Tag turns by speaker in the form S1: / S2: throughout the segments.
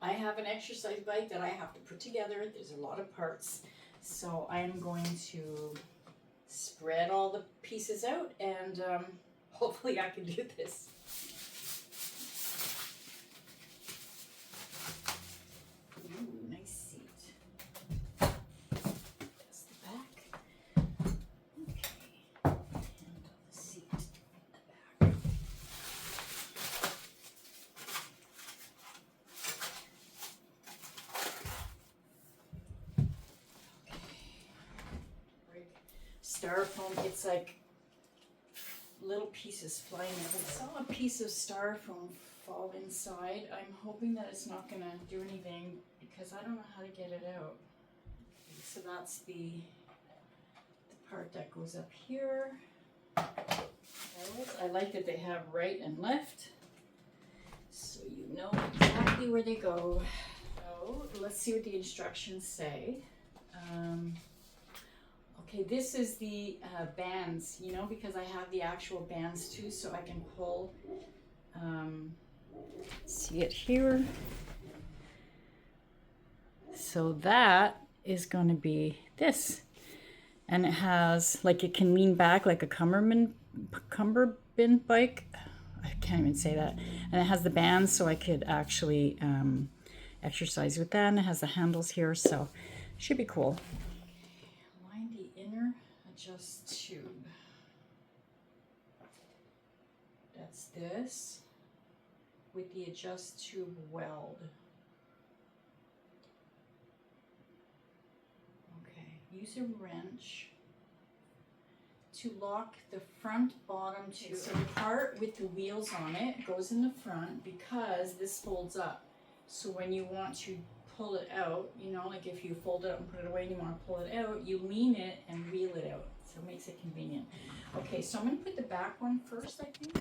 S1: I have an exercise bike that I have to put together. There's a lot of parts. So I am going to spread all the pieces out and hopefully I can do this. Ooh, nice seat. That's the back. Okay. And the seat at the back. Styrofoam, it's like little pieces flying out. I saw a piece of styrofoam fall inside. I'm hoping that it's not going to do anything because I don't know how to get it out. Okay, so that's the part that goes up here. I like that they have right and left, so you know exactly where they go. So let's see what the instructions say. Okay, this is the bands, you know, because I have the actual bands too, so I can pull, see it here. So that is going to be this. And it has, like, it can lean back like a cummerbund bike. I can't even say that. And it has the bands, so I could actually exercise with that. And it has the handles here, so should be cool. Adjust tube. That's this with the adjust tube weld. Okay, use a wrench to lock the front bottom tube. So the part with the wheels on it goes in the front because this folds up. So when you want to pull it out, you know, like if you fold it up and put it away and you want to pull it out, you lean it and wheel it out. So it makes it convenient. Okay, so I'm going to put the back one first, I think.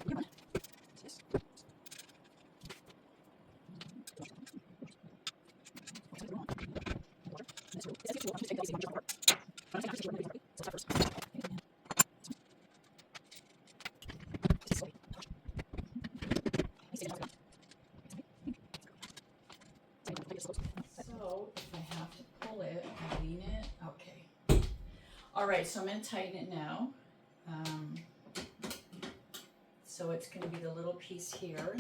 S1: So if I have to pull it, I lean it. Okay. All right, so I'm going to tighten it now. So it's going to be the little piece here.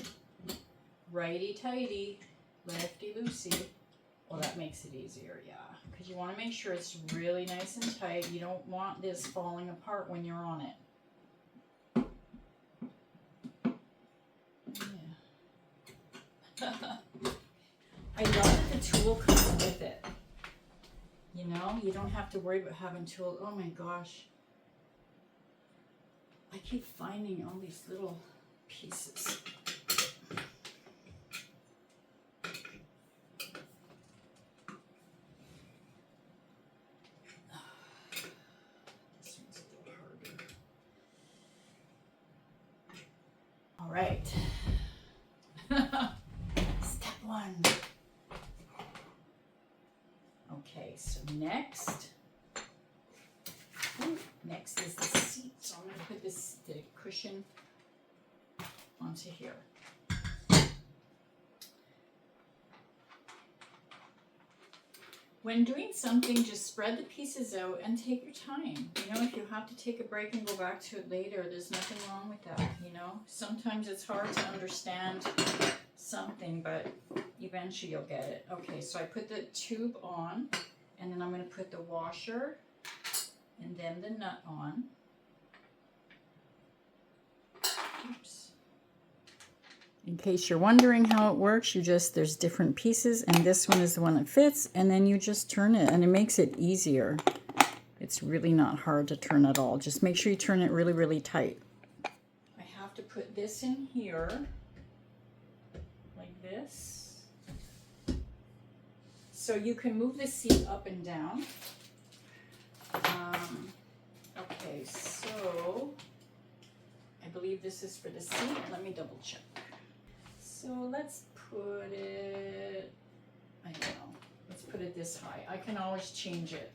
S1: Righty-tighty, lefty-loosey. Well, that makes it easier, yeah. Because you want to make sure it's really nice and tight. You don't want this falling apart when you're on it. Yeah. I love that the tool comes with it. You know, you don't have to worry about having tools. Oh my gosh. I keep finding all these little pieces. This one's a little harder. All right. Step one. Okay, so next is the seat. So I'm going to put the cushion onto here. When doing something, just spread the pieces out and take your time. You know, if you have to take a break and go back to it later, there's nothing wrong with that, you know. Sometimes it's hard to understand something, but eventually you'll get it. Okay, so I put the tube on, and then I'm going to put the washer and then the nut on. Oops. In case you're wondering how it works, there's different pieces, and this one is the one that fits, and then you just turn it, and it makes it easier. It's really not hard to turn at all. Just make sure you turn it really, really tight. I have to put this in here, like this. So you can move the seat up and down. Okay, so I believe this is for the seat. Let me double check. So let's put it, I don't know, let's put it this high. I can always change it,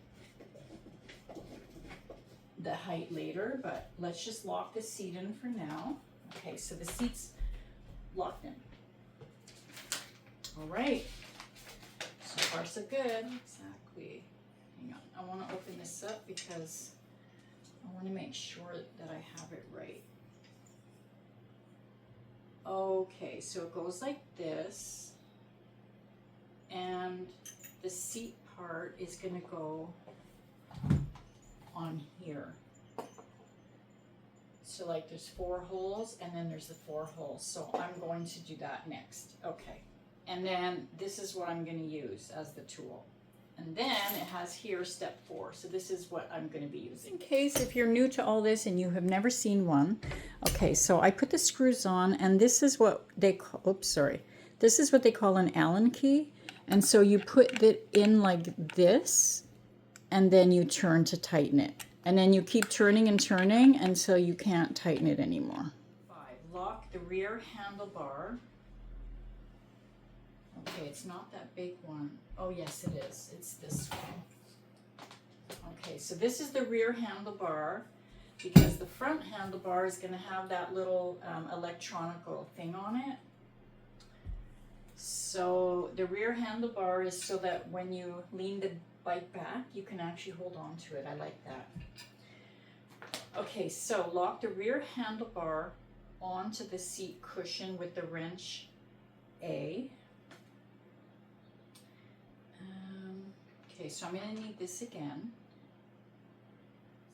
S1: the height later, but let's just lock the seat in for now. Okay, so the seat's locked in. All right, far so good. Exactly. Hang on. I want to open this up because I want to make sure that I have it right. Okay, so it goes like this, and the seat part is going to go on here. So like there's 4 holes and then there's the 4 holes. So I'm going to do that next. Okay. And then this is what I'm going to use as the tool. And then it has here step 4. So this is what I'm going to be using. In case if you're new to all this and you have never seen one. Okay, so I put the screws on, and this is what they call, oops, sorry. This is what they call an Allen key. And so you put it in like this, and then you turn to tighten it. And then you keep turning and turning until you can't tighten it anymore. 5. Lock the rear handlebar. Okay, it's not that big one. Oh yes, it is. It's this one. Okay, so this is the rear handlebar, because the front handlebar is going to have that little electronical thing on it. So the rear handlebar is so that when you lean the bike back, you can actually hold on to it. I like that. Okay, so lock the rear handlebar onto the seat cushion with the wrench A. Okay, so I'm going to need this again.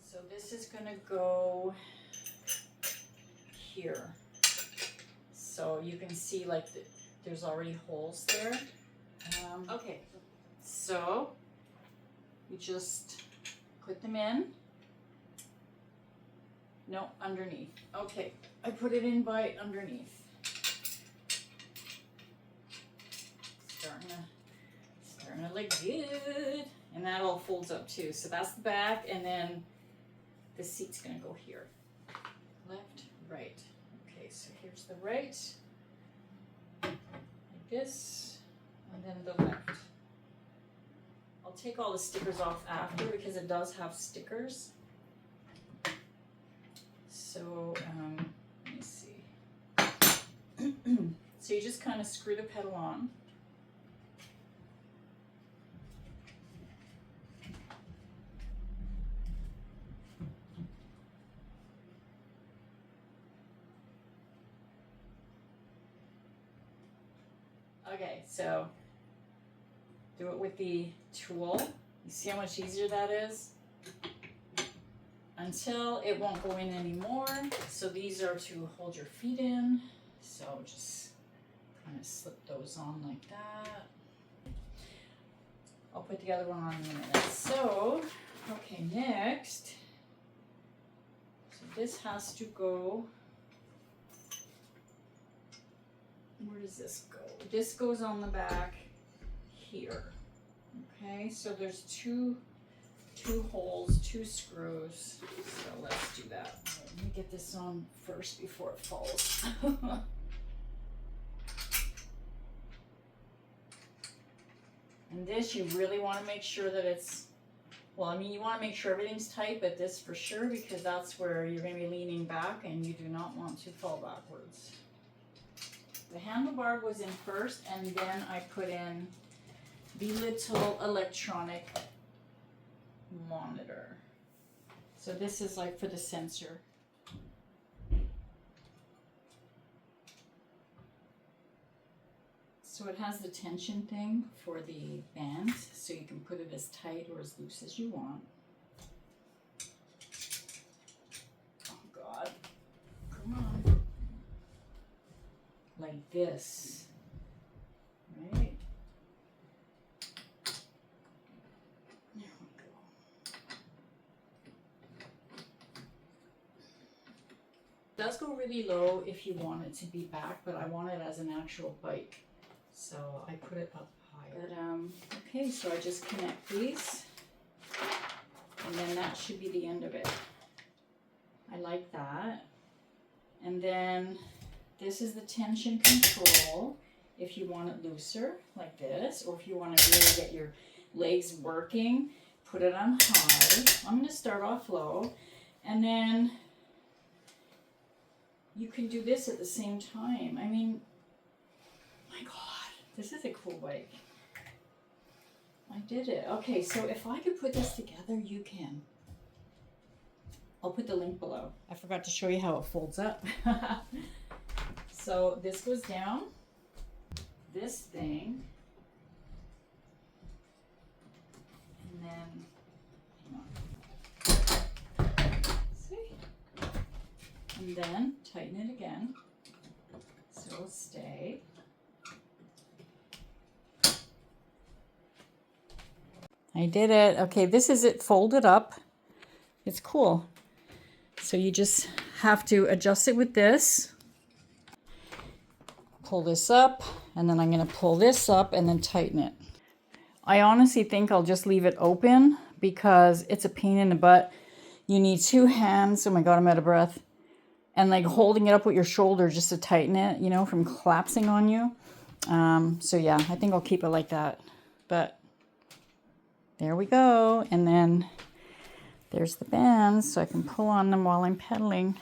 S1: So this is going to go here. So you can see like there's already holes there. Okay, so you just put them in. No, underneath. Okay, I put it in by underneath. Starting to look good. And that all folds up too. So that's the back, and then the seat's gonna go here. Left, right. Okay, so here's the right, like this, and then the left. I'll take all the stickers off after because it does have stickers. So, let me see. So you just kind of screw the pedal on. Okay, so do it with the tool. You see how much easier that is? Until it won't go in anymore. So these are to hold your feet in. So just kind of slip those on like that. I'll put the other one on in a minute. So, okay, next. So this has to go. Where does this go? This goes on the back here. Okay, so there's two holes, 2 screws. So let's do that. Let me get this on first before it falls. And this, you really want to make sure that it's, well, I mean, you want to make sure everything's tight, but this for sure, because that's where you're going to be leaning back and you do not want to fall backwards. The handlebar was in first, and then I put in the little electronic monitor. So this is like for the sensor. So it has the tension thing for the bands, so you can put it as tight or as loose as you want. Oh God, come on. Like this, right? There we go. It does go really low if you want it to be back, but I want it as an actual bike, so I put it up higher. But okay, so I just connect these, and then that should be the end of it. I like that. And then this is the tension control if you want it looser, like this, or if you want to really get your legs working, put it on high. I'm going to start off low, and then you can do this at the same time. I mean, my God, this is a cool bike. I did it. Okay, so if I could put this together, you can. I'll put the link below. I forgot to show you how it folds up. So this goes down, this thing, and then, hang on. See? And then tighten it again, so it'll stay. I did it. Okay, this is it folded up. It's cool. So you just have to adjust it with this. Pull this up, and then I'm going to pull this up and then tighten it. I honestly think I'll just leave it open because it's a pain in the butt. You need two hands. Oh my God, I'm out of breath. And like holding it up with your shoulder just to tighten it, you know, from collapsing on you. So yeah, I think I'll keep it like that. But there we go. And then there's the bands, so I can pull on them while I'm pedaling.